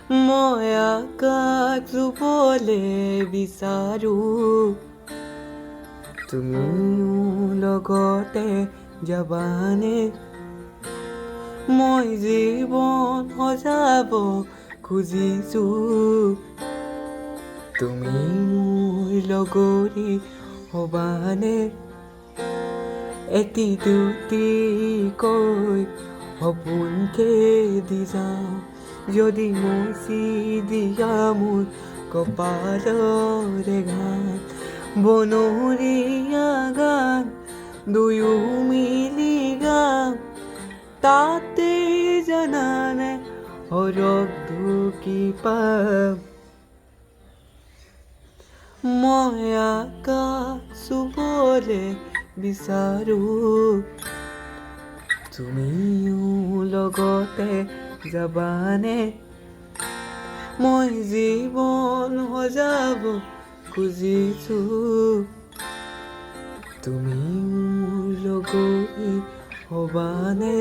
মই আকাশ চুবলে বিচাৰো, তুমিও লগতে যাবানে? মই জীৱন সজাব খুজিছো, তুমি মোৰ লগৰী হবানে? এটি দুটিকৈ সপোন খেদি যাওঁ, যদি মচি দিয়া মোৰ কপালৰে গান। বনৰীয়া গান দুয়ো মিলি গাম, তাতে জানানে সৰগ ঢুকি পাম। মই আকাশ চুবলে বিচাৰো, তুমিও লগতে যাবানে? মই জীৱন সজাব খুজিছো, তুমি মোৰ লগৰী হবানে?